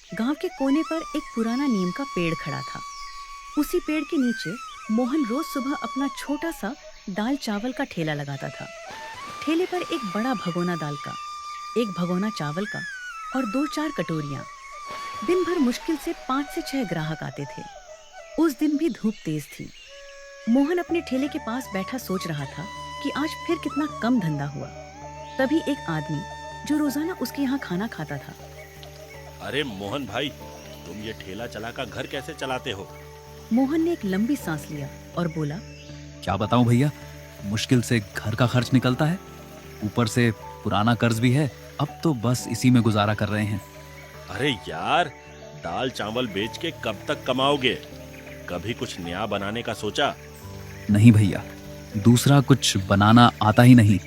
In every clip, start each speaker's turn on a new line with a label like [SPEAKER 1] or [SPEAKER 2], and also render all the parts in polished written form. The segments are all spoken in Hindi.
[SPEAKER 1] गांव के कोने पर एक पुराना नीम का पेड़ खड़ा था। उसी पेड़ के नीचे मोहन रोज सुबह अपना छोटा सा दाल चावल का ठेला लगाता था। ठेले पर एक बड़ा भगोना दाल का, एक भगोना चावल का और 2-4 कटोरियां। दिन भर मुश्किल से 5 से 6 ग्राहक आते थे। उस दिन भी धूप तेज थी। मोहन अपने ठेले के पास बैठा सोच रहा था कि आज फिर कितना कम धंधा हुआ। तभी एक आदमी जो रोजाना उसके यहाँ खाना खाता था।
[SPEAKER 2] अरे मोहन भाई, तुम ये ठेला चलाकर घर कैसे चलाते हो?
[SPEAKER 1] मोहन ने एक लंबी सांस लिया और बोला,
[SPEAKER 3] क्या बताऊं भैया, मुश्किल से घर का खर्च निकलता है, ऊपर से पुराना कर्ज भी है। अब तो बस इसी में गुजारा कर रहे हैं।
[SPEAKER 2] अरे यार, दाल चावल बेच के कब तक कमाओगे? कभी कुछ नया बनाने का सोचा?
[SPEAKER 3] नहीं भैया, दूसरा कुछ बनाना आता ही नहीं।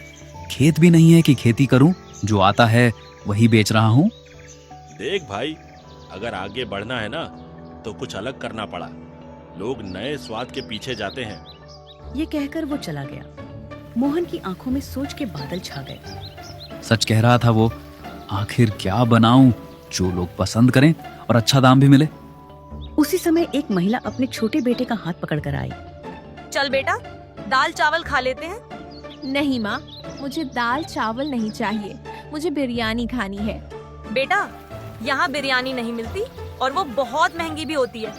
[SPEAKER 3] खेत भी नहीं है कि खेती करूं, जो आता है वही बेच रहा हूं।
[SPEAKER 2] देख भाई, अगर आगे बढ़ना है ना तो कुछ अलग करना पड़ा। लोग नए स्वाद के पीछे जाते हैं।
[SPEAKER 1] ये कहकर वो चला गया। मोहन की आंखों में सोच के बादल छा गए।
[SPEAKER 3] सच कह रहा था वो। आखिर क्या बनाऊं जो लोग पसंद करें और अच्छा दाम भी मिले।
[SPEAKER 1] उसी समय एक महिला अपने छोटे बेटे का हाथ पकड़कर आई।
[SPEAKER 4] चल बेटा, दाल चावल खा लेते हैं।
[SPEAKER 5] नहीं माँ, मुझे दाल चावल नहीं चाहिए, मुझे बिरयानी खानी है।
[SPEAKER 4] बेटा, यहाँ बिरयानी नहीं मिलती और वो बहुत महंगी भी होती है।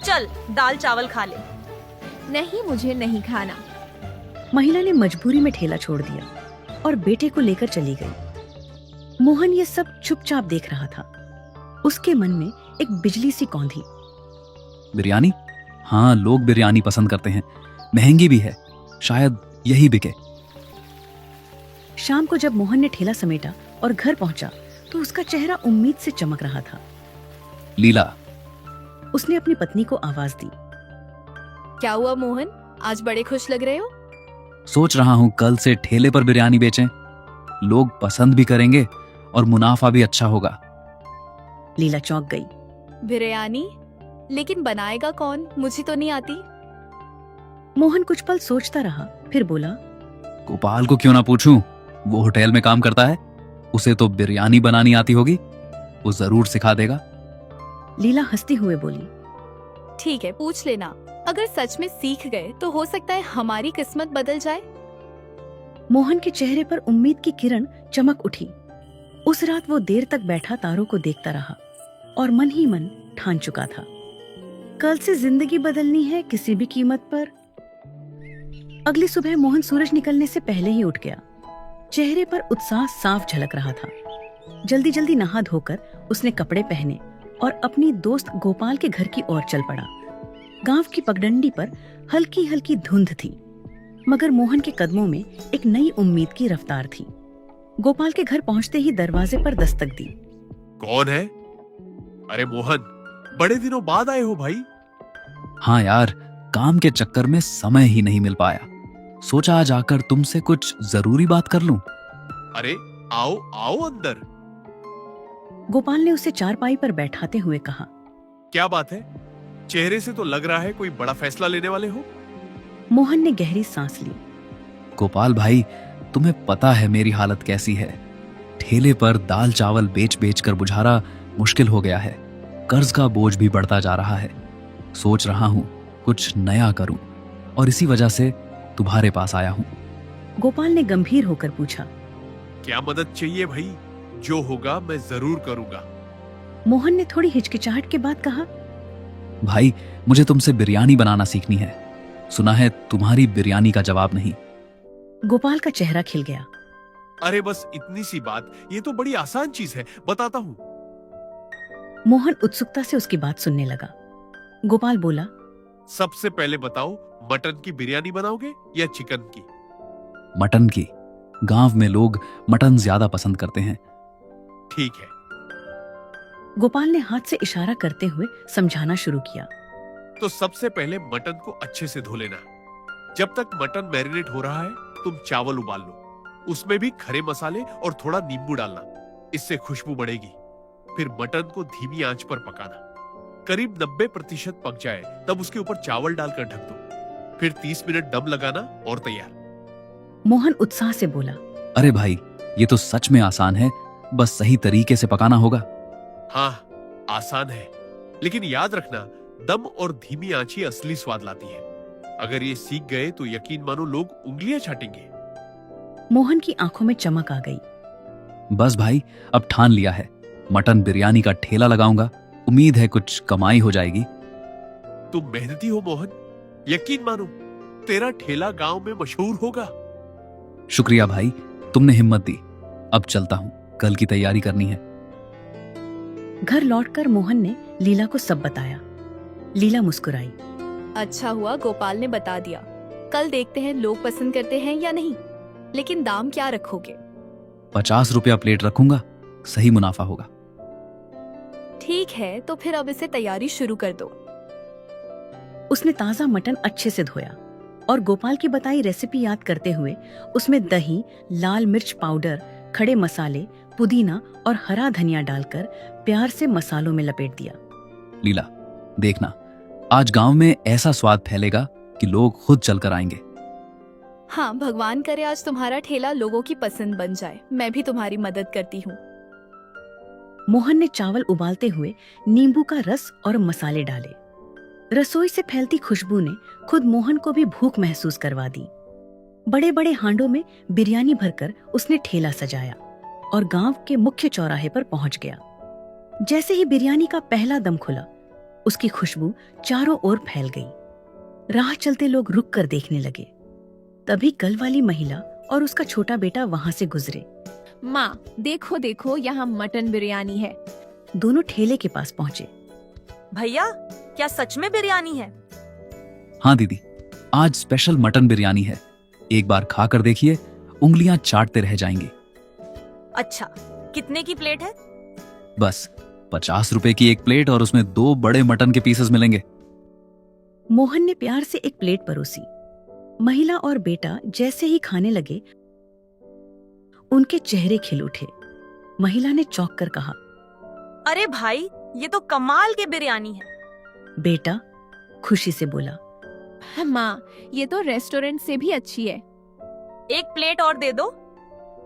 [SPEAKER 4] चल दाल चावल खा ले।
[SPEAKER 5] नहीं, मुझे नहीं खाना।
[SPEAKER 1] महिला ने मजबूरी में ठेला छोड़ दिया और बेटे को लेकर चली गई। मोहन ये सब चुपचाप देख रहा था। उसके मन में एक बिजली सी कौंधी।
[SPEAKER 3] बिरयानी? हाँ, लोग बिरयानी पसंद करते हैं, महंगी भी है, शायद यही बिके।
[SPEAKER 1] शाम को जब मोहन ने ठेला समेटा और घर पहुंचा तो उसका चेहरा उम्मीद से चमक रहा था।
[SPEAKER 3] लीला,
[SPEAKER 1] उसने अपनी पत्नी को आवाज दी।
[SPEAKER 5] क्या हुआ मोहन, आज बड़े खुश लग रहे हो?
[SPEAKER 3] सोच रहा हूँ कल से ठेले पर बिरयानी बेचें। लोग पसंद भी करेंगे और मुनाफा भी अच्छा होगा।
[SPEAKER 1] लीला चौंक गई।
[SPEAKER 5] बिरयानी? लेकिन बनाएगा कौन? मुझे तो नहीं आती।
[SPEAKER 1] मोहन कुछ पल सोचता रहा, फिर बोला,
[SPEAKER 3] गोपाल को क्यों ना पूछूं, वो होटल में काम करता है, उसे तो बिरयानी बनानी आती होगी, वो जरूर सिखा देगा।
[SPEAKER 1] लीला हंसती हुए बोली,
[SPEAKER 5] ठीक है, पूछ लेना। अगर सच में सीख गए तो हो सकता है हमारी किस्मत बदल जाए।
[SPEAKER 1] मोहन के चेहरे पर उम्मीद की किरण चमक उठी। उस रात वो देर तक बैठा तारों को देखता रहा और मन ही मन ठान चुका था, कल से जिंदगी बदलनी है किसी भी कीमत पर। अगली सुबह मोहन सूरज निकलने से पहले ही उठ गया। चेहरे पर उत्साह साफ झलक रहा था। जल्दी जल्दी नहा धोकर उसने कपड़े पहने और अपनी दोस्त गोपाल के घर की ओर चल पड़ा। गांव की पगडंडी पर हल्की हल्की धुंध थी, मगर मोहन के कदमों में एक नई उम्मीद की रफ्तार थी। गोपाल के घर पहुंचते ही दरवाजे पर दस्तक दी।
[SPEAKER 6] कौन है? अरे मोहन, बड़े दिनों बाद आए हो भाई।
[SPEAKER 3] हाँ यार, काम के चक्कर में समय ही नहीं मिल पाया। सोचा आज आकर तुमसे कुछ जरूरी बात कर लूं।
[SPEAKER 6] अरे आओ आओ अंदर।
[SPEAKER 1] गोपाल ने उसे चारपाई पर बैठाते हुए कहा,
[SPEAKER 6] क्या बात है? चेहरे से तो लग रहा है कोई बड़ा फैसला लेने वाले हो।
[SPEAKER 1] मोहन ने गहरी सांस ली।
[SPEAKER 3] गोपाल भाई, तुम्हें पता है मेरी हालत कैसी है। ठेले पर दाल चावल बेच बेच कर गुजारा मुश्किल हो गया है। कर्ज का बोझ भी बढ़ता जा रहा है। सोच रहा हूँ कुछ नया करूं और इसी वजह से तुम्हारे पास आया हूँ।
[SPEAKER 1] गोपाल ने गंभीर होकर पूछा,
[SPEAKER 6] क्या मदद चाहिए भाई? जो होगा मैं जरूर करूंगा।
[SPEAKER 1] मोहन ने थोड़ी हिचकिचाहट के बाद कहा,
[SPEAKER 3] भाई, मुझे तुमसे बिरयानी बनाना सीखनी है। सुना है तुम्हारी बिरयानी का जवाब नहीं।
[SPEAKER 1] गोपाल का चेहरा खिल गया।
[SPEAKER 6] अरे बस इतनी सी बात, ये तो बड़ी आसान चीज है, बताता हूँ।
[SPEAKER 1] मोहन उत्सुकता से उसकी बात सुनने लगा। गोपाल बोला,
[SPEAKER 6] सबसे पहले बताओ, मटन की बिरयानी बनाओगे या चिकन की?
[SPEAKER 3] मटन की। गांव में लोग मटन ज्यादा पसंद करते हैं।
[SPEAKER 6] ठीक है।
[SPEAKER 1] गोपाल ने हाथ से इशारा करते हुए समझाना शुरू किया।
[SPEAKER 6] तो सबसे पहले मटन को अच्छे से धो लेना। जब तक मटन मैरिनेट हो रहा है, तुम चावल उबाल लो। उसमें भी खड़े मसाले और थोड़ा नींबू डालना, इससे खुशबू बढ़ेगी। फिर मटन को धीमी आंच पर पकाना। करीब 90% पक जाए तब उसके ऊपर चावल डालकर ढक दो। फिर 30 मिनट दम लगाना और तैयार।
[SPEAKER 1] मोहन उत्साह से बोला,
[SPEAKER 3] अरे भाई, ये तो सच में आसान है, बस सही तरीके से पकाना होगा।
[SPEAKER 6] हाँ, आसान है, लेकिन याद रखना, दम और धीमी आंच ही असली स्वाद लाती है। अगर ये सीख गए तो यकीन मानो लोग उंगलियां चाटेंगे।
[SPEAKER 1] मोहन की आंखों में चमक आ गई।
[SPEAKER 3] बस भाई, अब ठान लिया है, मटन बिरयानी का ठेला लगाऊंगा। उम्मीद है कुछ कमाई हो जाएगी।
[SPEAKER 6] तुम मेहनती हो मोहन, यकीन मानो तेरा ठेला गांव में मशहूर होगा।
[SPEAKER 3] शुक्रिया भाई, तुमने हिम्मत दी। अब चलता हूँ, कल की तैयारी करनी है।
[SPEAKER 1] घर लौटकर मोहन ने लीला को सब बताया। लीला मुस्कुराई।
[SPEAKER 5] अच्छा हुआ गोपाल ने बता दिया। कल देखते हैं लोग पसंद करते हैं या नहीं। लेकिन दाम क्या रखोगे?
[SPEAKER 3] 50 रुपया प्लेट रखूंगा, सही मुनाफा होगा।
[SPEAKER 5] ठीक है, तो फिर अब इसे तैयारी शुरू कर दो।
[SPEAKER 1] उसने ताजा मटन अच्छे से धोया और गोपाल की बताई रेसिपी याद करते हुए उसमें दही, लाल मिर्च पाउडर, खड़े मसाले, पुदीना और हरा धनिया डालकर प्यार से मसालों में लपेट दिया।
[SPEAKER 3] लीला, देखना, आज गांव में ऐसा स्वाद फैलेगा कि लोग खुद चलकर आएंगे।
[SPEAKER 5] हाँ, भगवान करे आज तुम्हारा ठेला लोगों की पसंद बन जाए। मैं भी तुम्हारी मदद करती हूँ।
[SPEAKER 1] मोहन ने चावल उबालते हुए नींबू का रस और मसाले डाले। रसोई से फैलती खुशबू ने खुद मोहन को भी भूख महसूस करवा दी। बड़े बड़े हांडों में बिरयानी भरकर उसने ठेला सजाया और गांव के मुख्य चौराहे पर पहुंच गया। जैसे ही बिरयानी का पहला दम खुला, उसकी खुशबू चारों ओर फैल गई। राह चलते लोग रुक कर देखने लगे। तभी कल वाली महिला और उसका छोटा बेटा वहां से गुजरे।
[SPEAKER 7] माँ, देखो देखो, यहाँ मटन बिरयानी है।
[SPEAKER 1] दोनों ठेले के पास पहुंचे।
[SPEAKER 4] भैया, क्या सच में बिरयानी है?
[SPEAKER 3] हाँ दीदी, आज स्पेशल मटन बिरयानी है। एक बार खा कर देखिए, उंगलियां चाटते रह जाएंगी।
[SPEAKER 4] अच्छा, कितने की प्लेट है?
[SPEAKER 3] बस 50 रुपए की एक प्लेट और उसमें 2 बड़े मटन के पीसेस मिलेंगे।
[SPEAKER 1] मोहन ने प्यार से एक प्लेट परोसी। महिला और बेटा जैसे ही खाने लगे, उनके चेहरे खिल उठे। महिला ने चौंक कर कहा,
[SPEAKER 4] अरे भाई, ये तो कमाल के बिरयानी है।
[SPEAKER 1] बेटा खुशी से बोला,
[SPEAKER 7] माँ, ये तो रेस्टोरेंट से भी अच्छी है।
[SPEAKER 4] एक प्लेट और दे दो।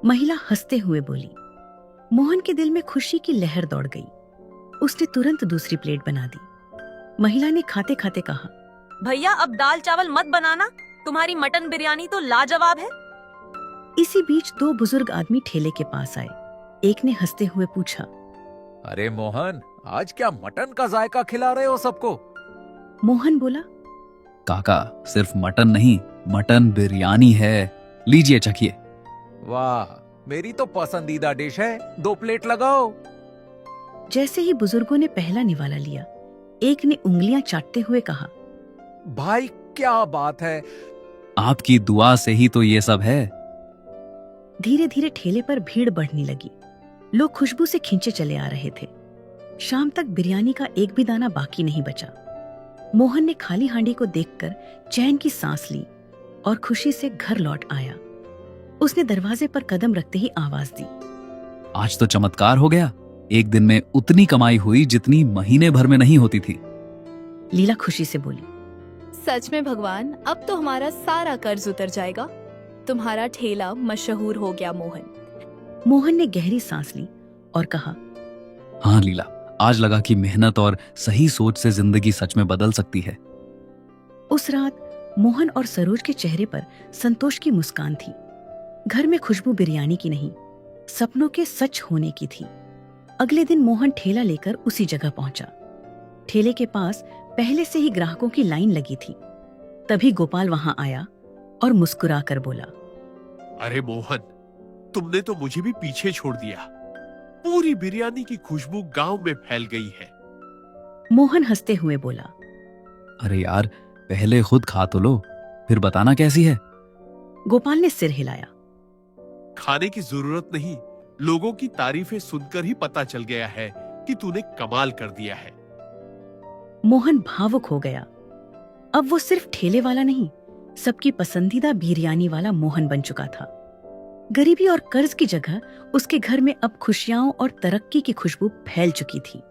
[SPEAKER 1] महिला हंसते हुए बोली। मोहन के दिल में खुशी की लहर दौड़ गई। उसने तुरंत दूसरी प्लेट बना दी। महिला ने खाते खाते कहा,
[SPEAKER 4] भैया, अब दाल चावल मत बनाना, तुम्हारी मटन बिरयानी तो लाजवाब है।
[SPEAKER 1] इसी बीच 2 बुजुर्ग आदमी ठेले के पास आए। एक ने हंसते हुए पूछा,
[SPEAKER 8] अरे मोहन, आज क्या मटन का जायका खिला रहे हो सबको?
[SPEAKER 1] मोहन बोला,
[SPEAKER 3] काका, सिर्फ मटन नहीं, मटन बिरयानी है, लीजिए चखिए।
[SPEAKER 8] वाह, मेरी तो पसंदीदा डिश है, 2 प्लेट लगाओ।
[SPEAKER 1] जैसे ही बुजुर्गों ने पहला निवाला लिया, एक ने उंगलियां चाटते हुए कहा,
[SPEAKER 8] भाई क्या बात है।
[SPEAKER 3] आपकी दुआ से ही तो ये सब है।
[SPEAKER 1] धीरे धीरे ठेले पर भीड़ बढ़ने लगी। लोग खुशबू से खींचे चले आ रहे थे। शाम तक बिरयानी का एक भी दाना बाकी नहीं बचा। मोहन ने खाली हांडी को देखकर चैन की सांस ली और खुशी से घर लौट आया। उसने दरवाजे पर कदम रखते ही आवाज दी,
[SPEAKER 3] आज तो चमत्कार हो गया। एक दिन में उतनी कमाई हुई जितनी महीने भर में नहीं होती थी।
[SPEAKER 1] लीला खुशी से बोली,
[SPEAKER 5] सच में भगवान, अब तो हमारा सारा कर्ज उतर जाएगा। तुम्हारा ठेला मशहूर हो गया मोहन।
[SPEAKER 1] मोहन ने गहरी सांस ली और कहा,
[SPEAKER 3] हाँ लीला, आज लगा कि मेहनत और सही सोच से जिंदगी सच में बदल सकती है।
[SPEAKER 1] उस रात मोहन और सरोज के चेहरे पर संतोष की मुस्कान थी। घर में खुशबू बिरयानी की नहीं, सपनों के सच होने की थी। अगले दिन मोहन ठेला लेकर उसी जगह पहुंचा। ठेले के पास पहले से ही ग्राहकों की लाइन लगी थी। तभी गोपाल वहां आया और मुस्कुरा कर बोला,
[SPEAKER 6] अरे मोहन, तुमने तो मुझे भी पीछे छोड़ दिया। पूरी बिरयानी की खुशबू गांव में फैल गई है।
[SPEAKER 1] मोहन हंसते हुए बोला,
[SPEAKER 3] अरे यार, पहले खुद खा तो लो, फिर बताना कैसी है।
[SPEAKER 1] गोपाल ने सिर हिलाया।
[SPEAKER 6] खाने की जरूरत नहीं, लोगों की तारीफें सुनकर ही पता चल गया है कि तूने कमाल कर दिया है।
[SPEAKER 1] मोहन भावुक हो गया। अब वो सिर्फ ठेले वाला नहीं, सबकी पसंदीदा बिरयानी वाला मोहन बन चुका था। गरीबी और कर्ज की जगह उसके घर में अब खुशियां और तरक्की की खुशबू फैल चुकी थी।